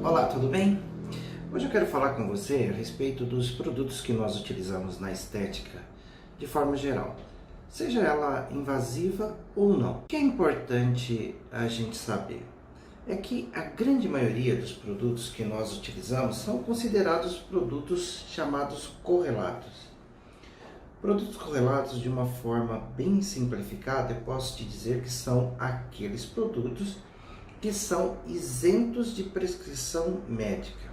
Olá, tudo bem? Hoje eu quero falar com você a respeito dos produtos que nós utilizamos na estética de forma geral, seja ela invasiva ou não. O que é importante a gente saber é que a grande maioria dos produtos que nós utilizamos são considerados produtos chamados correlatos. Produtos correlatos, de uma forma bem simplificada, eu posso te dizer que são aqueles produtos que são isentos de prescrição médica.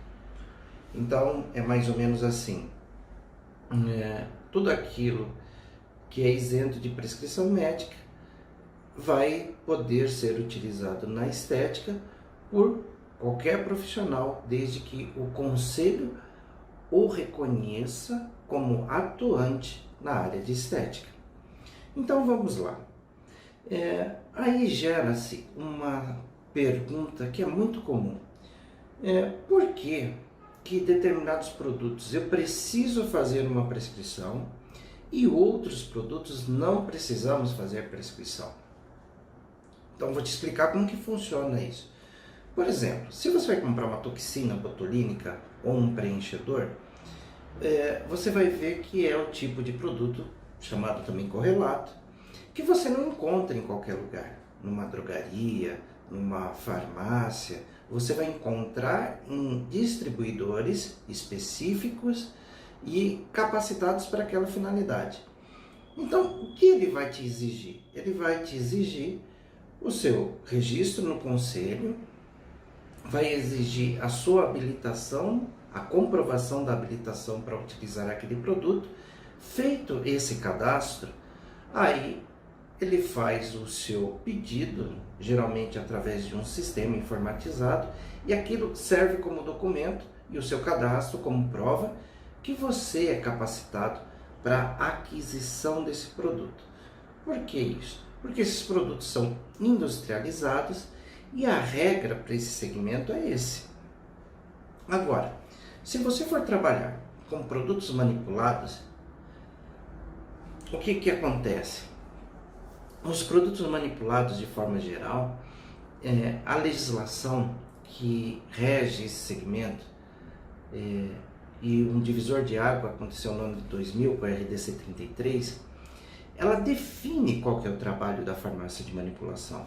Então, é mais ou menos assim, tudo aquilo que é isento de prescrição médica vai poder ser utilizado na estética por qualquer profissional, desde que o conselho o reconheça como atuante na área de estética. Então, vamos lá. Aí gera-se uma pergunta que é muito comum. Por que determinados produtos eu preciso fazer uma prescrição e outros produtos não precisamos fazer prescrição? Então vou te explicar como que funciona isso. Por exemplo, se você vai comprar uma toxina botulínica ou um preenchedor, você vai ver que é o tipo de produto chamado também correlato, que você não encontra em qualquer lugar, numa drogaria, numa farmácia. Você vai encontrar em distribuidores específicos e capacitados para aquela finalidade. Então, o que ele vai te exigir? Ele vai te exigir o seu registro no conselho, vai exigir a sua habilitação, a comprovação da habilitação para utilizar aquele produto. Feito esse cadastro, aí ele faz o seu pedido, geralmente através de um sistema informatizado, e aquilo serve como documento e o seu cadastro como prova que você é capacitado para a aquisição desse produto. Por que isso? Porque esses produtos são industrializados e a regra para esse segmento é esse. Agora, se você for trabalhar com produtos manipulados, o que acontece? Os produtos manipulados, de forma geral, a legislação que rege esse segmento, e um divisor de água aconteceu no ano de 2000 com a RDC 33, ela define qual que é o trabalho da farmácia de manipulação.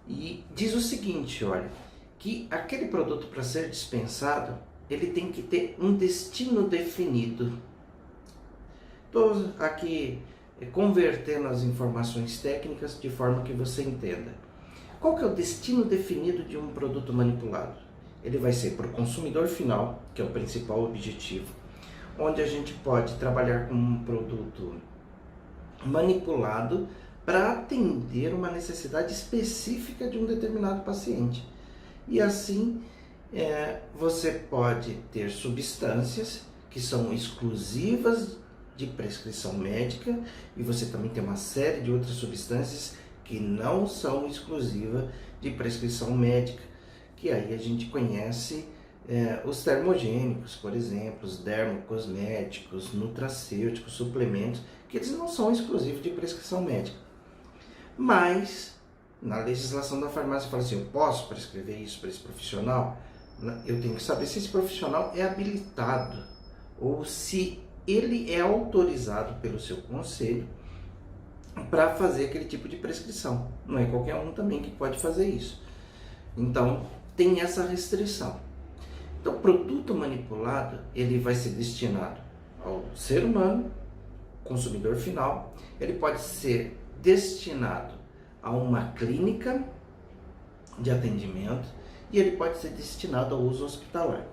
E diz o seguinte, olha, que aquele produto, para ser dispensado, ele tem que ter um destino definido. Estou aqui convertendo as informações técnicas de forma que você entenda. Qual que é o destino definido de um produto manipulado? Ele vai ser para o consumidor final, que é o principal objetivo, onde a gente pode trabalhar com um produto manipulado para atender uma necessidade específica de um determinado paciente. E assim, você pode ter substâncias que são exclusivas de prescrição médica, e você também tem uma série de outras substâncias que não são exclusivas de prescrição médica, que aí a gente conhece os termogênicos, por exemplo, os dermocosméticos, nutracêuticos, suplementos, que eles não são exclusivos de prescrição médica. Mas, na legislação da farmácia, fala assim, eu posso prescrever isso para esse profissional? Eu tenho que saber se esse profissional é habilitado, ou se ele é autorizado pelo seu conselho para fazer aquele tipo de prescrição. Não é qualquer um também que pode fazer isso. Então, tem essa restrição. Então, o produto manipulado, ele vai ser destinado ao ser humano, consumidor final. Ele pode ser destinado a uma clínica de atendimento e ele pode ser destinado ao uso hospitalar.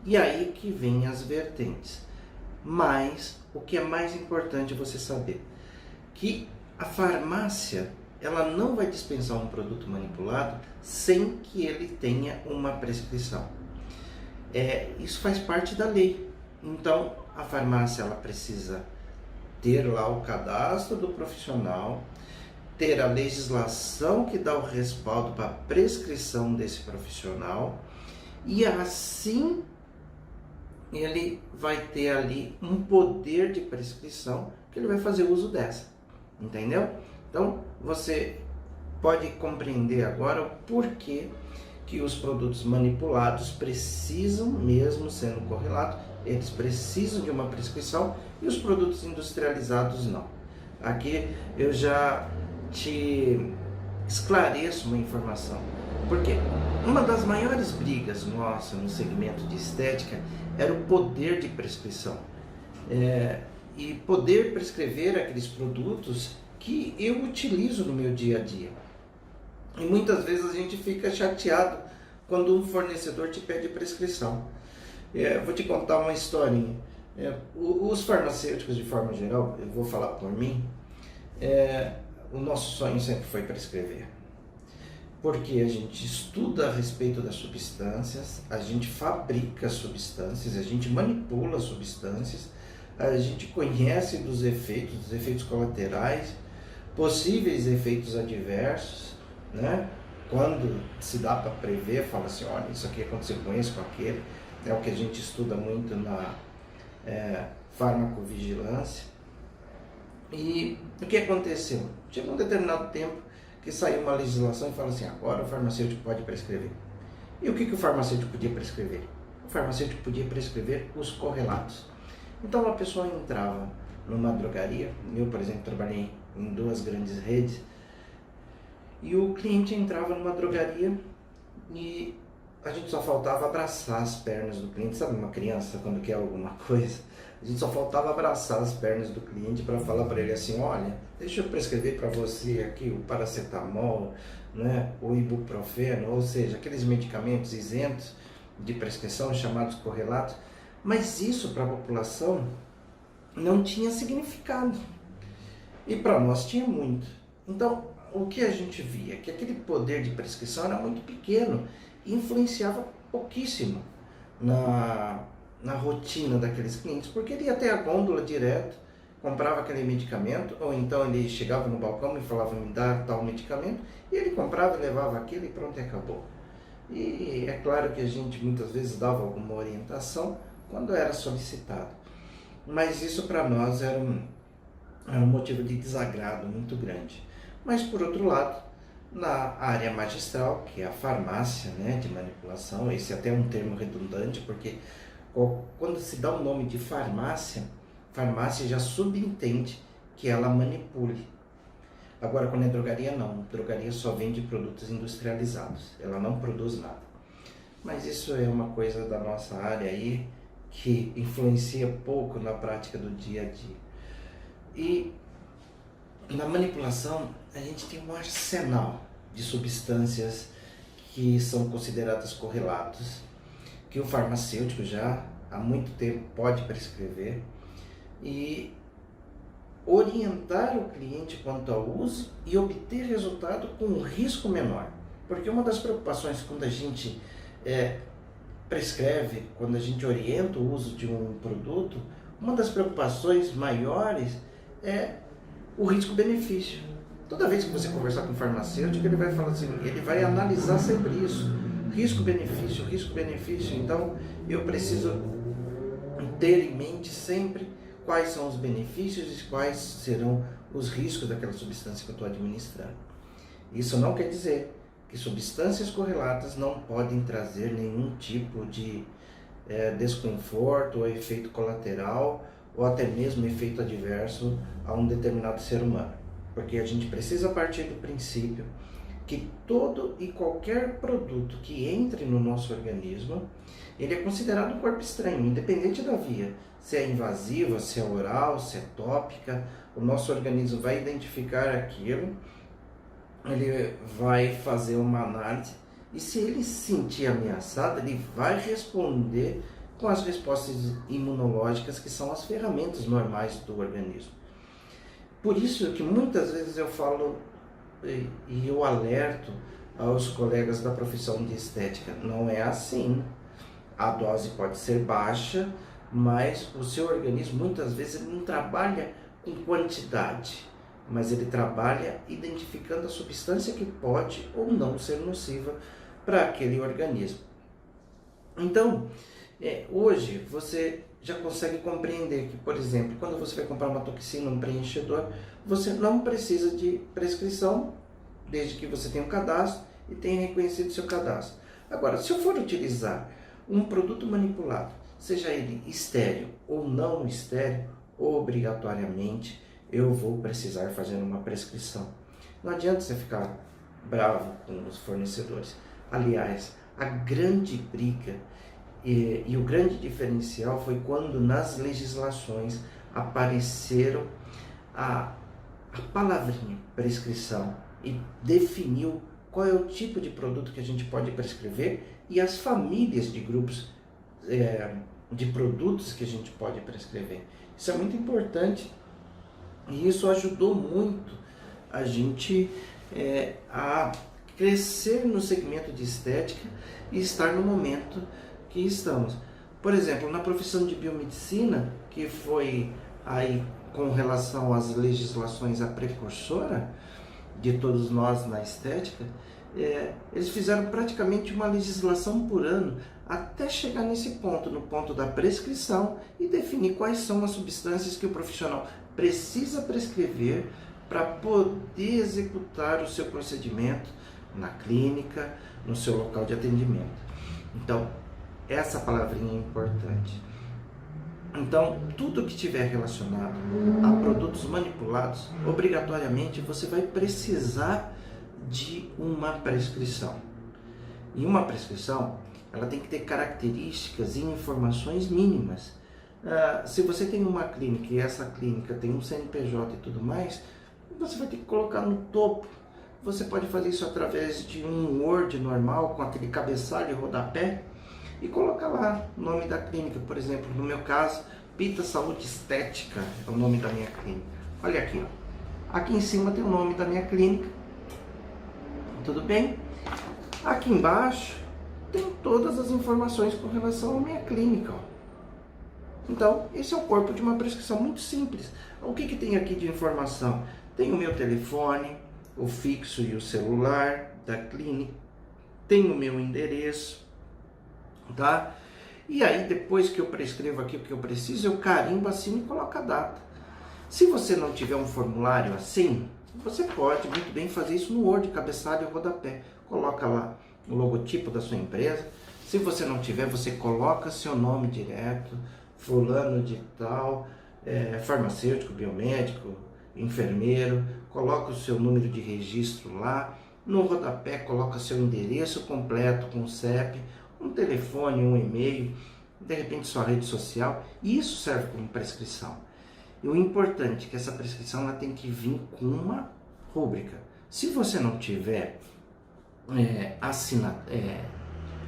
E aí que vem as vertentes. Mas o que é mais importante você saber, que a farmácia, ela não vai dispensar um produto manipulado sem que ele tenha uma prescrição. Isso faz parte da lei. Então, a farmácia, ela precisa ter lá o cadastro do profissional, ter a legislação que dá o respaldo para a prescrição desse profissional, e assim ele vai ter ali um poder de prescrição que ele vai fazer uso dessa, entendeu? Então, você pode compreender agora o porquê que os produtos manipulados precisam, mesmo sendo correlatos, eles precisam de uma prescrição e os produtos industrializados não. Aqui eu já te esclareço uma informação, porque uma das maiores brigas nossa no segmento de estética era o poder de prescrição e poder prescrever aqueles produtos que eu utilizo no meu dia a dia. E muitas vezes a gente fica chateado quando um fornecedor te pede prescrição. Vou te contar uma historinha. Os farmacêuticos, de forma geral, eu vou falar por mim, o nosso sonho sempre foi prescrever. Porque a gente estuda a respeito das substâncias, a gente fabrica substâncias, a gente manipula substâncias, a gente conhece dos efeitos colaterais, possíveis efeitos adversos, né? Quando se dá para prever, fala assim, olha, isso aqui aconteceu com esse, com aquele, é o que a gente estuda muito na farmacovigilância. E o que aconteceu? Chegou um determinado tempo que saiu uma legislação e fala assim, agora o farmacêutico pode prescrever. E o que o farmacêutico podia prescrever? O farmacêutico podia prescrever os correlatos. Então a pessoa entrava numa drogaria, eu por exemplo trabalhei em 2 grandes redes, e o cliente entrava numa drogaria e a gente só faltava abraçar as pernas do cliente. Sabe uma criança quando quer alguma coisa? A gente só faltava abraçar as pernas do cliente para falar para ele assim, olha, deixa eu prescrever para você aqui o paracetamol, né, o ibuprofeno, ou seja, aqueles medicamentos isentos de prescrição chamados correlatos. Mas isso para a população não tinha significado e para nós tinha muito. Então o que a gente via? Que aquele poder de prescrição era muito pequeno e influenciava pouquíssimo na rotina daqueles clientes, porque ele ia até a gôndola direto, comprava aquele medicamento, ou então ele chegava no balcão e falava, me dá tal medicamento, e ele comprava e levava aquilo e pronto, e acabou. E é claro que a gente muitas vezes dava alguma orientação quando era solicitado, mas isso para nós era um motivo de desagrado muito grande. Mas por outro lado, na área magistral, que é a farmácia, né, de manipulação, esse é até um termo redundante, porque quando se dá o nome de farmácia, farmácia já subentende que ela manipule. Agora, quando é drogaria, não. Drogaria só vende produtos industrializados, ela não produz nada. Mas isso é uma coisa da nossa área aí, que influencia pouco na prática do dia a dia. E na manipulação, a gente tem um arsenal de substâncias que são consideradas correlatos, que o farmacêutico já há muito tempo pode prescrever e orientar o cliente quanto ao uso e obter resultado com um risco menor. Porque uma das preocupações quando a gente prescreve, quando a gente orienta o uso de um produto, uma das preocupações maiores é o risco-benefício. Toda vez que você conversar com um farmacêutico, ele vai falar assim, ele vai analisar sempre isso, risco-benefício, risco-benefício. Então, eu preciso ter em mente sempre quais são os benefícios e quais serão os riscos daquela substância que eu estou administrando. Isso não quer dizer que substâncias correlatas não podem trazer nenhum tipo de desconforto ou efeito colateral ou até mesmo efeito adverso a um determinado ser humano. Porque a gente precisa partir do princípio que todo e qualquer produto que entre no nosso organismo, ele é considerado um corpo estranho, independente da via. Se é invasiva, se é oral, se é tópica, o nosso organismo vai identificar aquilo, ele vai fazer uma análise e se ele se sentir ameaçado, ele vai responder com as respostas imunológicas, que são as ferramentas normais do organismo. Por isso que muitas vezes eu falo e eu alerto aos colegas da profissão de estética, não é assim. A dose pode ser baixa, mas o seu organismo muitas vezes ele não trabalha com quantidade, mas ele trabalha identificando a substância que pode ou não ser nociva para aquele organismo. Então, hoje você já consegue compreender que, por exemplo, quando você vai comprar uma toxina, um preenchedor, você não precisa de prescrição, desde que você tenha um cadastro e tenha reconhecido seu cadastro. Agora, se eu for utilizar um produto manipulado, seja ele estéril ou não estéril, obrigatoriamente eu vou precisar fazer uma prescrição. Não adianta você ficar bravo com os fornecedores. Aliás, a grande briga e o grande diferencial foi quando nas legislações apareceram a palavrinha prescrição e definiu qual é o tipo de produto que a gente pode prescrever e as famílias de grupos de produtos que a gente pode prescrever. Isso é muito importante e isso ajudou muito a gente a crescer no segmento de estética e estar no momento que estamos. Por exemplo, na profissão de biomedicina, que foi aí com relação às legislações a precursora de todos nós na estética, eles fizeram praticamente uma legislação por ano até chegar nesse ponto, no ponto da prescrição e definir quais são as substâncias que o profissional precisa prescrever para poder executar o seu procedimento na clínica, no seu local de atendimento. Então, essa palavrinha é importante. Então, tudo que estiver relacionado a produtos manipulados, obrigatoriamente você vai precisar de uma prescrição. E uma prescrição, ela tem que ter características e informações mínimas. Se você tem uma clínica e essa clínica tem um CNPJ e tudo mais, você vai ter que colocar no topo. Você pode fazer isso através de um Word normal, com aquele cabeçalho e rodapé, e colocar lá o nome da clínica. Por exemplo, no meu caso, Pita Saúde Estética é o nome da minha clínica. Olha aqui, ó. Aqui em cima tem o nome da minha clínica. Tudo bem? Aqui embaixo tem todas as informações com relação à minha clínica, ó. Então, esse é o corpo de uma prescrição muito simples. O que tem aqui de informação? Tem o meu telefone, o fixo e o celular da clínica, tem o meu endereço, tá? E aí, depois que eu prescrevo aqui o que eu preciso, eu carimbo, assino e coloco a data. Se você não tiver um formulário assim, você pode muito bem fazer isso no Word, cabeçalho e rodapé. Coloca lá o logotipo da sua empresa. Se você não tiver, você coloca seu nome direto, fulano de tal, farmacêutico, biomédico, enfermeiro, coloca o seu número de registro lá. No rodapé, coloca seu endereço completo com CEP, um telefone, um e-mail, de repente sua rede social. Isso serve como prescrição. E o importante é que essa prescrição ela tem que vir com uma rúbrica. Se você não tiver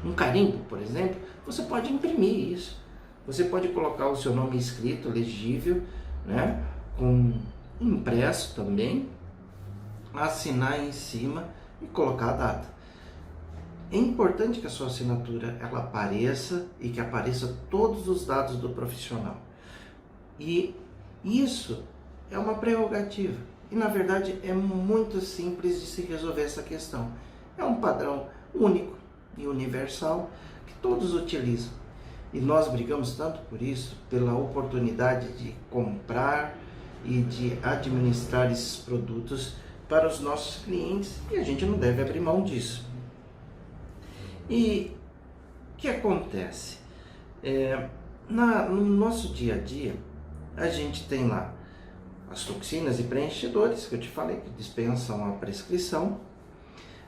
um carimbo, por exemplo, você pode imprimir isso. Você pode colocar o seu nome escrito, legível, né, com impresso também, assinar em cima e colocar a data. É importante que a sua assinatura ela apareça e que apareça todos os dados do profissional. E isso é uma prerrogativa. E na verdade é muito simples de se resolver essa questão. É um padrão único e universal que todos utilizam. E nós brigamos tanto por isso, pela oportunidade de comprar e de administrar esses produtos para os nossos clientes, e a gente não deve abrir mão disso. E o que acontece? No nosso dia a dia, a gente tem lá as toxinas e preenchedores, que eu te falei, que dispensam a prescrição.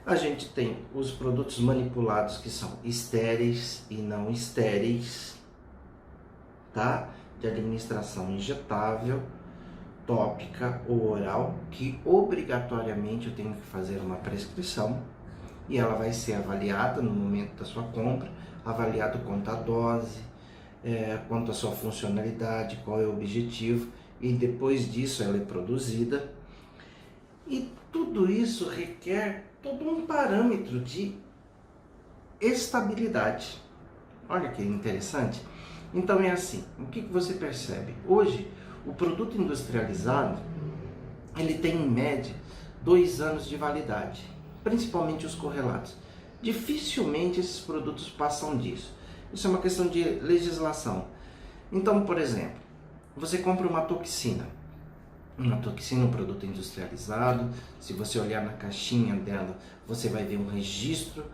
A gente tem os produtos manipulados, que são estéreis e não estéreis, tá? De administração injetável, tópica ou oral, que obrigatoriamente eu tenho que fazer uma prescrição. E ela vai ser avaliada no momento da sua compra, avaliado quanto à dose, quanto à sua funcionalidade, qual é o objetivo, e depois disso ela é produzida. E tudo isso requer todo um parâmetro de estabilidade. Olha que interessante. Então é assim, o que você percebe? Hoje, o produto industrializado, ele tem em média 2 anos de validade, principalmente os correlatos. Dificilmente esses produtos passam disso. Isso é uma questão de legislação. Então, por exemplo, você compra uma toxina, um produto industrializado. Se você olhar na caixinha dela, você vai ver um registro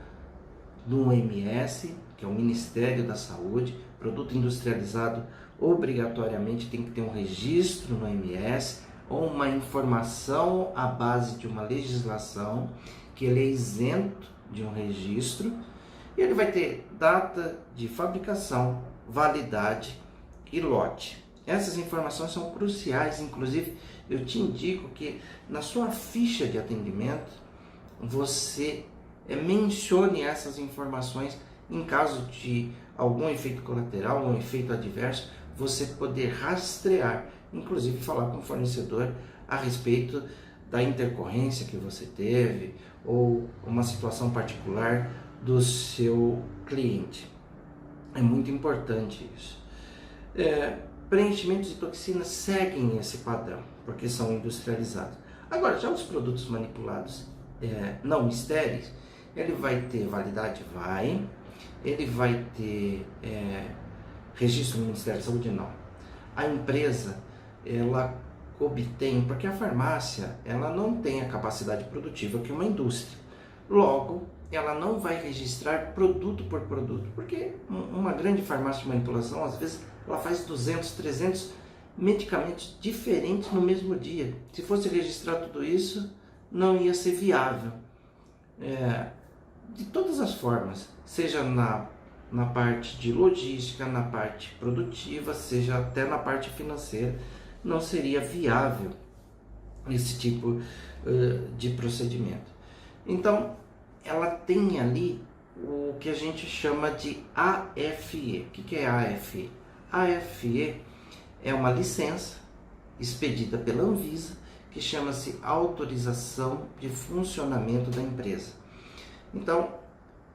no OMS, que é o Ministério da Saúde. Produto industrializado obrigatoriamente tem que ter um registro no OMS ou uma informação à base de uma legislação que ele é isento de um registro, e ele vai ter data de fabricação, validade e lote. Essas informações são cruciais, inclusive eu te indico que na sua ficha de atendimento você mencione essas informações em caso de algum efeito colateral, um efeito adverso, você poder rastrear, inclusive falar com o fornecedor a respeito da intercorrência que você teve ou uma situação particular do seu cliente. É muito importante isso. Preenchimentos de toxinas seguem esse padrão, porque são industrializados. Agora, já os produtos manipulados não estéreis, ele vai ter validade? Vai. Ele vai ter registro no Ministério da Saúde? Não. A empresa, ela obtém, porque a farmácia, ela não tem a capacidade produtiva que uma indústria. Logo, ela não vai registrar produto por produto, porque uma grande farmácia de manipulação, às vezes, ela faz 200, 300 medicamentos diferentes no mesmo dia. Se fosse registrar tudo isso, não ia ser viável. De todas as formas, seja na parte de logística, na parte produtiva, seja até na parte financeira, não seria viável esse tipo de procedimento. Então, ela tem ali o que a gente chama de AFE. O que é AFE? AFE é uma licença expedida pela Anvisa que chama-se Autorização de Funcionamento da Empresa. Então,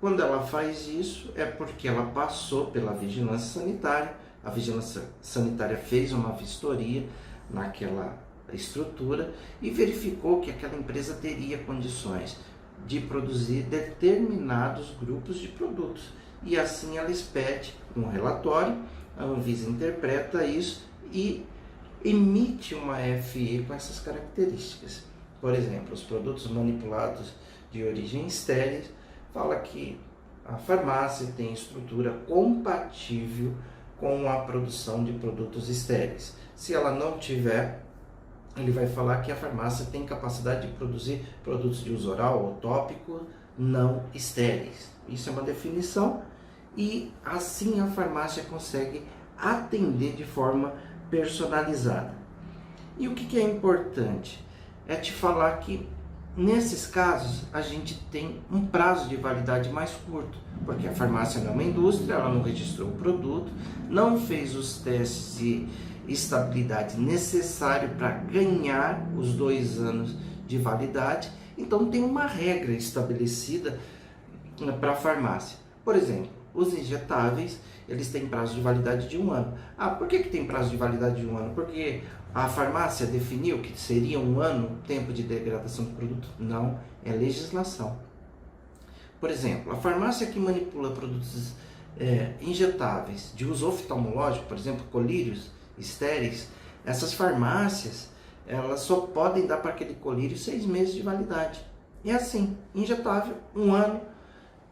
quando ela faz isso, é porque ela passou pela vigilância sanitária, a vigilância sanitária fez uma vistoria naquela estrutura e verificou que aquela empresa teria condições de produzir determinados grupos de produtos. E assim ela expede um relatório, a Anvisa interpreta isso e emite uma FE com essas características. Por exemplo, os produtos manipulados de origem estéril, fala que a farmácia tem estrutura compatível com a produção de produtos estéreis. Se ela não tiver, ele vai falar que a farmácia tem capacidade de produzir produtos de uso oral ou tópico não estéreis. Isso é uma definição e assim a farmácia consegue atender de forma personalizada. E o que é importante? É te falar que nesses casos a gente tem um prazo de validade mais curto, porque a farmácia não é uma indústria, ela não registrou o produto, não fez os testes de estabilidade necessário para ganhar os 2 anos de validade, então tem uma regra estabelecida para a farmácia. Por exemplo, os injetáveis, eles têm prazo de validade de 1 ano. Por que tem prazo de validade de 1 ano? Porque a farmácia definiu que seria 1 ano o tempo de degradação do produto? Não, é legislação. Por exemplo, a farmácia que manipula produtos injetáveis de uso oftalmológico, por exemplo, colírios estéreis, essas farmácias, elas só podem dar para aquele colírio 6 meses de validade. E assim, injetável, 1 ano,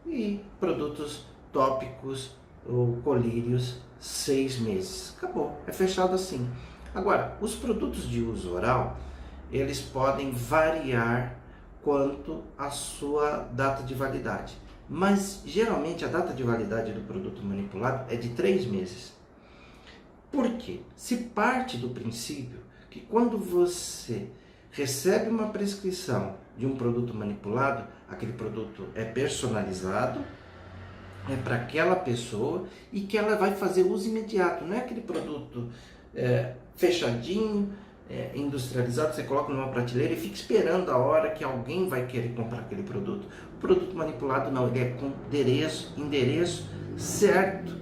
e produtos tópicos ou colírios 6 meses. Acabou, é fechado assim. Agora, os produtos de uso oral, eles podem variar quanto à sua data de validade. Mas, geralmente, a data de validade do produto manipulado é de 3 meses. Por quê? Se parte do princípio que quando você recebe uma prescrição de um produto manipulado, aquele produto é personalizado, é para aquela pessoa e que ela vai fazer uso imediato. Não é aquele produto fechadinho, industrializado, você coloca numa prateleira e fica esperando a hora que alguém vai querer comprar aquele produto. O produto manipulado não, ele é com endereço certo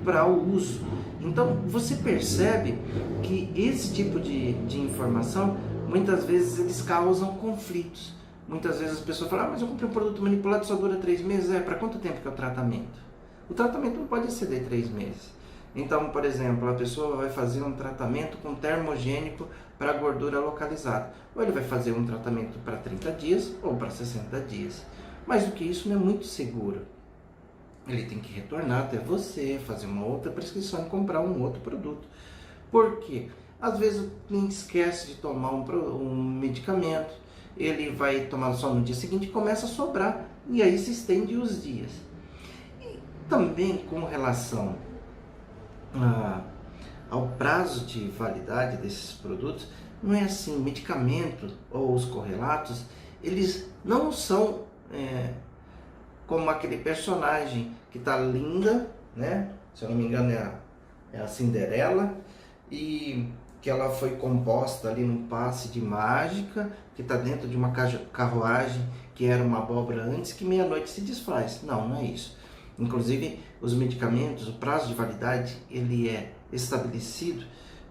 para o uso. Então você percebe que esse tipo de informação, muitas vezes eles causam conflitos. Muitas vezes as pessoas falam, mas eu comprei um produto manipulado só dura 3 meses. Para quanto tempo que é o tratamento? O tratamento não pode exceder 3 meses. Então, por exemplo, a pessoa vai fazer um tratamento com termogênico para gordura localizada. Ou ele vai fazer um tratamento para 30 dias ou para 60 dias. Mais do que isso, não é muito seguro. ele tem que retornar até você, fazer uma outra prescrição e comprar um outro produto. Por quê? Às vezes o cliente esquece de tomar um medicamento, ele vai tomar só no dia seguinte e começa a sobrar, e aí se estende os dias. E também com relação ao prazo de validade desses produtos, não é assim, medicamento ou os correlatos, eles não são como aquele personagem que está linda, né? Se eu não me engano é a Cinderela, e que ela foi composta ali num passe de mágica, que está dentro de uma carruagem que era uma abóbora antes, que meia-noite se desfaz. Não, não é isso. Inclusive, os medicamentos, o prazo de validade, ele é estabelecido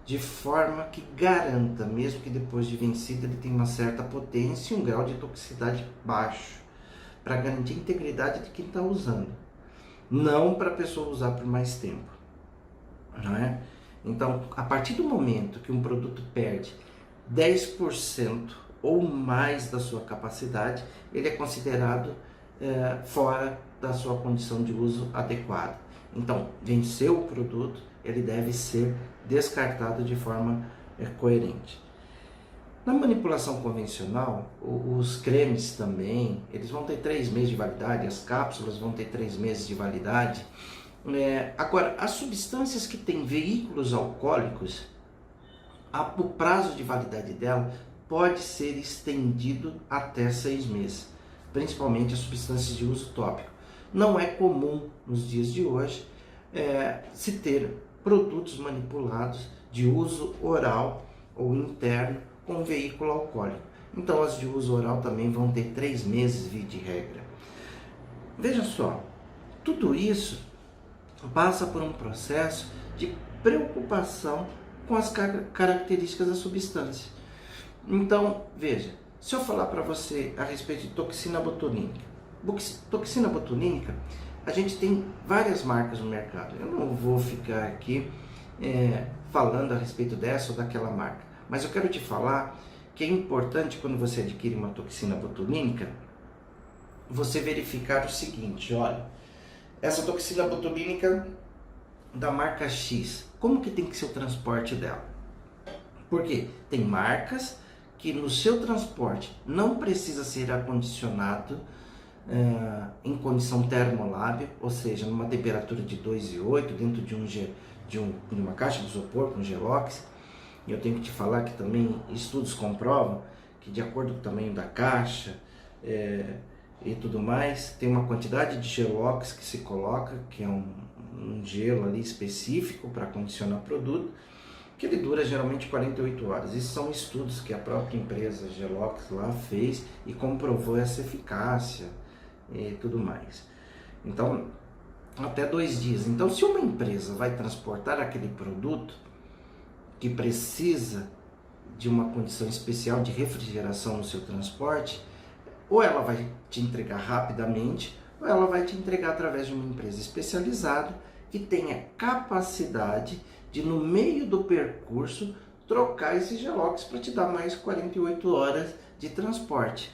de forma que garanta, mesmo que depois de vencido, ele tenha uma certa potência e um grau de toxicidade baixo, para garantir a integridade de quem está usando, não para a pessoa usar por mais tempo, não é? Então, a partir do momento que um produto perde 10% ou mais da sua capacidade, ele é considerado fora da sua condição de uso adequada. Então, venceu o produto, ele deve ser descartado de forma coerente. Na manipulação convencional, os cremes também, eles vão ter 3 meses de validade, as cápsulas vão ter 3 meses de validade. Agora, as substâncias que têm veículos alcoólicos, o prazo de validade dela pode ser estendido até 6 meses, principalmente as substâncias de uso tópico. Não é comum nos dias de hoje se ter produtos manipulados de uso oral ou interno com veículo alcoólico. Então as de uso oral também vão ter 3 meses via de regra. Veja só, tudo isso passa por um processo de preocupação com as características da substância. Então, veja, se eu falar para você a respeito de toxina botulínica. Toxina botulínica, a gente tem várias marcas no mercado. Eu não vou ficar aqui falando a respeito dessa ou daquela marca, mas eu quero te falar que é importante, quando você adquire uma toxina botulínica, você verificar o seguinte: olha, essa toxina botulínica da marca X, como que tem que ser o transporte dela? Porque tem marcas que no seu transporte não precisa ser acondicionado em condição termolábil, ou seja, numa temperatura de 2,8 dentro de uma caixa de isopor com gelox. E eu tenho que te falar que também estudos comprovam que, de acordo com o tamanho da caixa e tudo mais, tem uma quantidade de gelox que se coloca, que é um gelo ali específico para condicionar produto, que ele dura geralmente 48 horas. Esses são estudos que a própria empresa Gelox lá fez e comprovou essa eficácia e tudo mais. Então, até 2 dias. Então, se uma empresa vai transportar aquele produto que precisa de uma condição especial de refrigeração no seu transporte, ou ela vai te entregar rapidamente, ou ela vai te entregar através de uma empresa especializada que tenha capacidade de, no meio do percurso, trocar esse gelox para te dar mais 48 horas de transporte.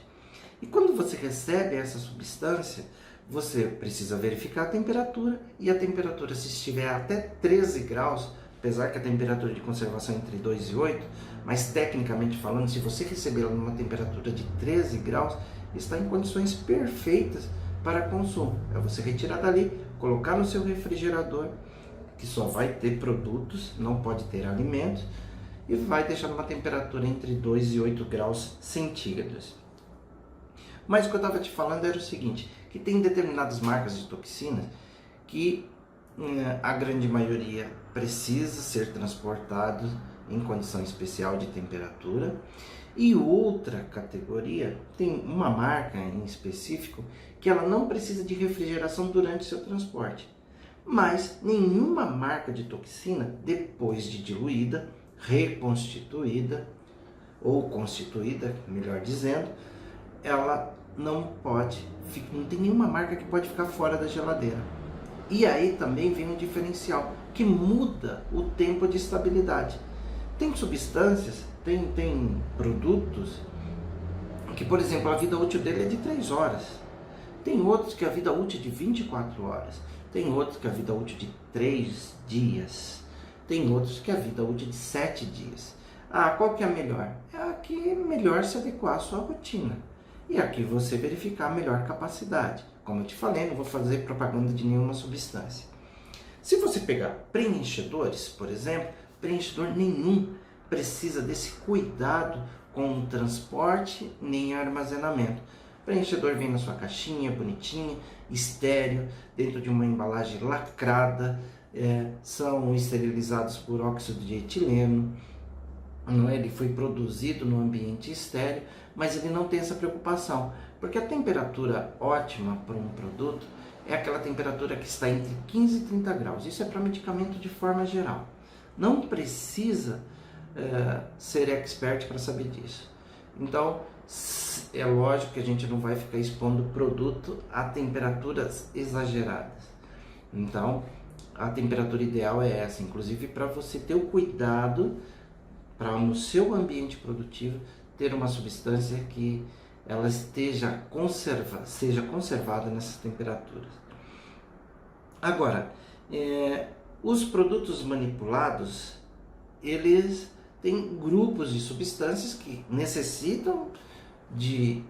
E quando você recebe essa substância, você precisa verificar a temperatura, e a temperatura, se estiver até 13 graus, apesar que a temperatura de conservação é entre 2 e 8, mas tecnicamente falando, se você recebê-la numa temperatura de 13 graus, está em condições perfeitas para consumo. É você retirar dali, colocar no seu refrigerador, que só vai ter produtos, não pode ter alimentos, e vai deixar numa temperatura entre 2 e 8 graus centígrados. Mas o que eu estava te falando era o seguinte, que tem determinadas marcas de toxinas que a grande maioria precisa ser transportado em condição especial de temperatura, e outra categoria tem uma marca em específico que ela não precisa de refrigeração durante o seu transporte. Mas nenhuma marca de toxina, depois de diluída, reconstituída ou constituída, melhor dizendo, ela não tem nenhuma marca que pode ficar fora da geladeira. E aí também vem um diferencial que muda o tempo de estabilidade. Tem substâncias, tem produtos que, por exemplo, a vida útil dele é de 3 horas. Tem outros que a vida útil é de 24 horas. tem outros que a vida útil de 3 dias, tem outros que a vida útil de 7 dias. Ah, qual que é a melhor? É a que melhor se adequar à sua rotina. E aqui você verificar a melhor capacidade. Como eu te falei, não vou fazer propaganda de nenhuma substância. Se você pegar preenchedores, por exemplo, preenchedor nenhum precisa desse cuidado com o transporte nem armazenamento. O preenchedor vem na sua caixinha, bonitinha, estéreo, dentro de uma embalagem lacrada, são esterilizados por óxido de etileno, não é? Ele foi produzido no ambiente estéreo, mas ele não tem essa preocupação, porque a temperatura ótima para um produto é aquela temperatura que está entre 15 e 30 graus. Isso é para medicamento de forma geral. Não precisa ser expert para saber disso. Então, é lógico que a gente não vai ficar expondo o produto a temperaturas exageradas. Então, a temperatura ideal é essa, inclusive para você ter o cuidado para no seu ambiente produtivo ter uma substância que ela seja conservada nessas temperaturas. Agora, os produtos manipulados, eles têm grupos de substâncias que necessitam de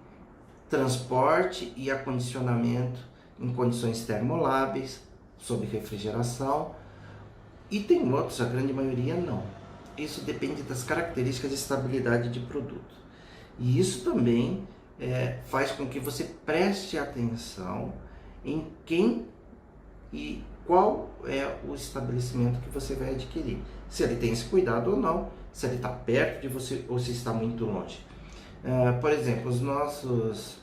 transporte e acondicionamento em condições termoláveis, sob refrigeração, e tem outros, a grande maioria não. Isso depende das características de estabilidade de produto. E isso também faz com que você preste atenção em quem e qual é o estabelecimento que você vai adquirir. Se ele tem esse cuidado ou não, se ele está perto de você ou se está muito longe. Por exemplo, os nossos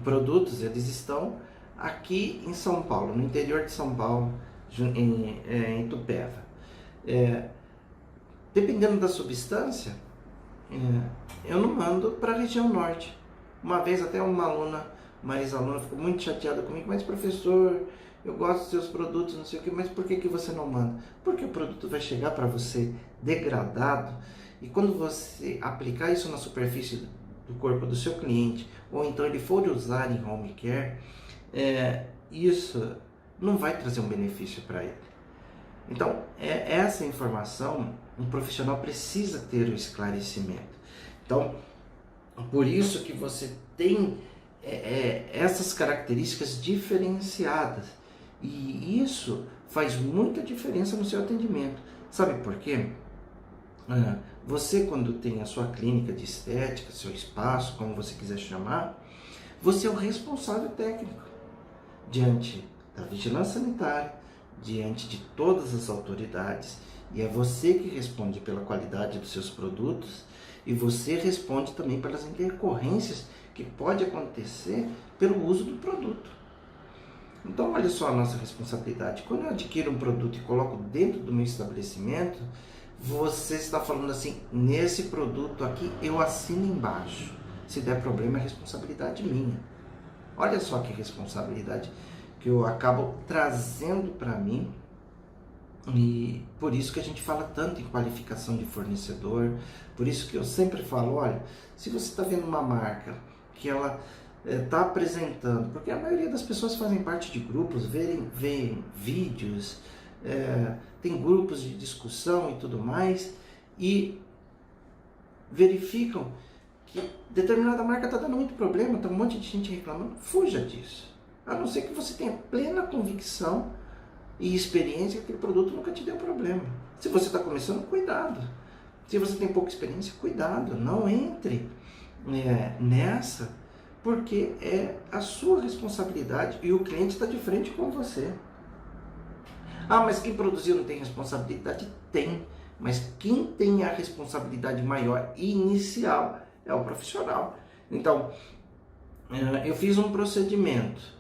produtos, eles estão aqui em São Paulo, no interior de São Paulo, em Itupeva. Dependendo da substância, eu não mando para a região norte. Uma vez até uma ex-aluna ficou muito chateada comigo, mas professor, eu gosto dos seus produtos, não sei o que, mas por que você não manda? Porque o produto vai chegar para você degradado, e quando você aplicar isso na superfície do corpo do seu cliente, ou então ele for usar em home care, isso não vai trazer um benefício para ele. Então, essa informação, um profissional precisa ter o esclarecimento. Então, por isso que você tem essas características diferenciadas. E isso faz muita diferença no seu atendimento. Sabe por quê? Você, quando tem a sua clínica de estética, seu espaço, como você quiser chamar, você é o responsável técnico diante da vigilância sanitária, diante de todas as autoridades, e é você que responde pela qualidade dos seus produtos, e você responde também pelas intercorrências que pode acontecer pelo uso do produto. Então, olha só a nossa responsabilidade. Quando eu adquiro um produto e coloco dentro do meu estabelecimento, você está falando assim, nesse produto aqui eu assino embaixo. Se der problema, é responsabilidade minha. Olha só que responsabilidade que eu acabo trazendo para mim, e por isso que a gente fala tanto em qualificação de fornecedor, por isso que eu sempre falo, olha, se você está vendo uma marca que ela está apresentando, porque a maioria das pessoas fazem parte de grupos, veem vídeos, tem grupos de discussão e tudo mais, e verificam que determinada marca está dando muito problema, está um monte de gente reclamando, fuja disso. A não ser que você tenha plena convicção e experiência que aquele produto nunca te deu problema. Se você está começando, cuidado. Se você tem pouca experiência, cuidado. Não entre nessa, porque é a sua responsabilidade e o cliente está de frente com você. Ah, mas quem produziu não tem responsabilidade? Tem. Mas quem tem a responsabilidade maior e inicial é o profissional. Então, eu fiz um procedimento.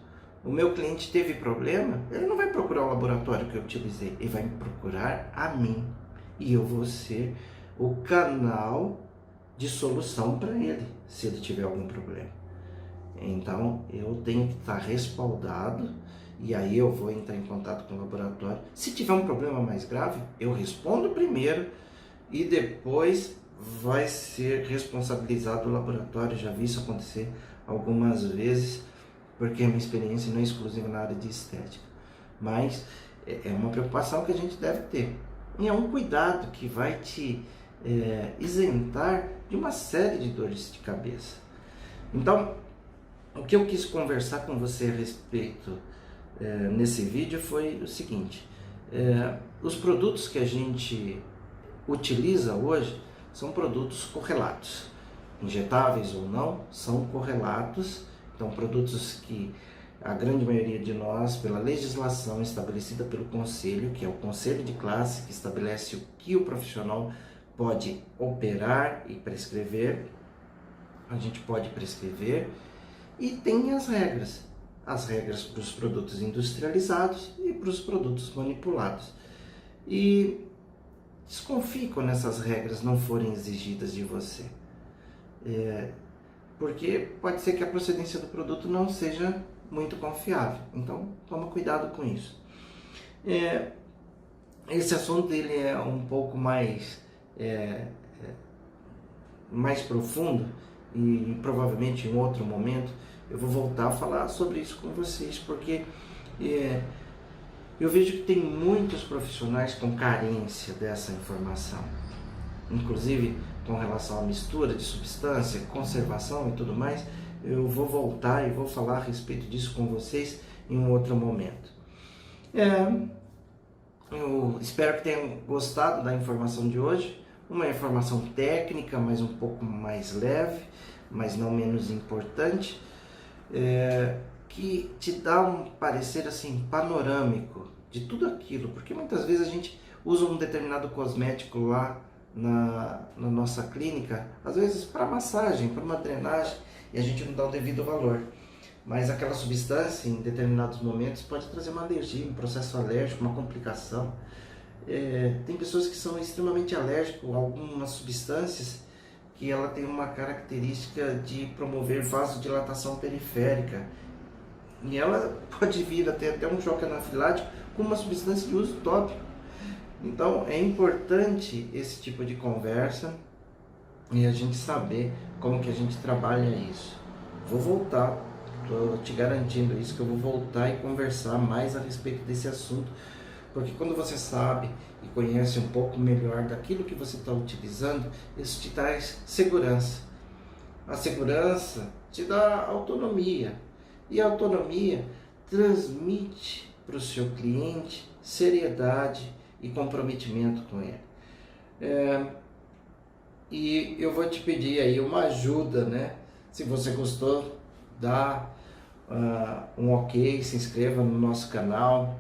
O meu cliente teve problema, ele não vai procurar o laboratório que eu utilizei, ele vai me procurar a mim. E eu vou ser o canal de solução para ele, se ele tiver algum problema. Então, eu tenho que estar respaldado, e aí eu vou entrar em contato com o laboratório. Se tiver um problema mais grave, eu respondo primeiro, e depois vai ser responsabilizado o laboratório. Já vi isso acontecer algumas vezes, porque a minha experiência não é exclusiva na área de estética. mas é uma preocupação que a gente deve ter. E é um cuidado que vai te isentar de uma série de dores de cabeça. Então, o que eu quis conversar com você a respeito nesse vídeo foi o seguinte: os produtos que a gente utiliza hoje são produtos correlatos, injetáveis ou não, são correlatos. Então, produtos que a grande maioria de nós, pela legislação estabelecida pelo conselho, que é o conselho de classe, que estabelece o que o profissional pode operar e prescrever, a gente pode prescrever, e tem as regras para os produtos industrializados e para os produtos manipulados. E desconfie quando essas regras não forem exigidas de você, porque pode ser que a procedência do produto não seja muito confiável. Então, toma cuidado com isso. Esse assunto ele é um pouco mais profundo, e provavelmente em outro momento eu vou voltar a falar sobre isso com vocês, porque eu vejo que tem muitos profissionais com carência dessa informação, inclusive com relação à mistura de substância, conservação e tudo mais. Eu vou voltar e vou falar a respeito disso com vocês em um outro momento. Eu espero que tenham gostado da informação de hoje, uma informação técnica, mas um pouco mais leve, mas não menos importante, que te dá um parecer assim panorâmico de tudo aquilo, porque muitas vezes a gente usa um determinado cosmético lá na nossa clínica, às vezes para massagem, para uma drenagem, e a gente não dá o devido valor. Mas aquela substância, em determinados momentos, pode trazer uma alergia, um processo alérgico, uma complicação. Tem pessoas que são extremamente alérgicas a algumas substâncias que ela tem uma característica de promover vasodilatação periférica. E ela pode vir até um choque anafilático com uma substância de uso tópico. Então é importante esse tipo de conversa e a gente saber como que a gente trabalha isso. Vou voltar, estou te garantindo isso, que eu vou voltar e conversar mais a respeito desse assunto, porque quando você sabe e conhece um pouco melhor daquilo que você está utilizando, isso te traz segurança. A segurança te dá autonomia, e a autonomia transmite para o seu cliente seriedade e comprometimento com ele. E eu vou te pedir aí uma ajuda, né? Se você gostou, dá um ok, se inscreva no nosso canal,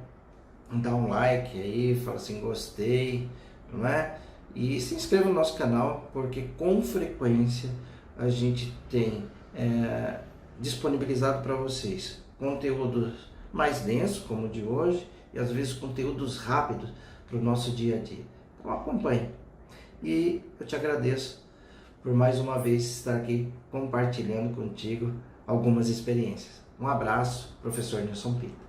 dá um like aí, fala assim, gostei, não é? E se inscreva no nosso canal, porque com frequência a gente tem disponibilizado para vocês conteúdos mais densos, como o de hoje, e às vezes conteúdos rápidos para o nosso dia a dia. Então acompanhe. E eu te agradeço por mais uma vez estar aqui compartilhando contigo algumas experiências. Um abraço, professor Nilson Pita.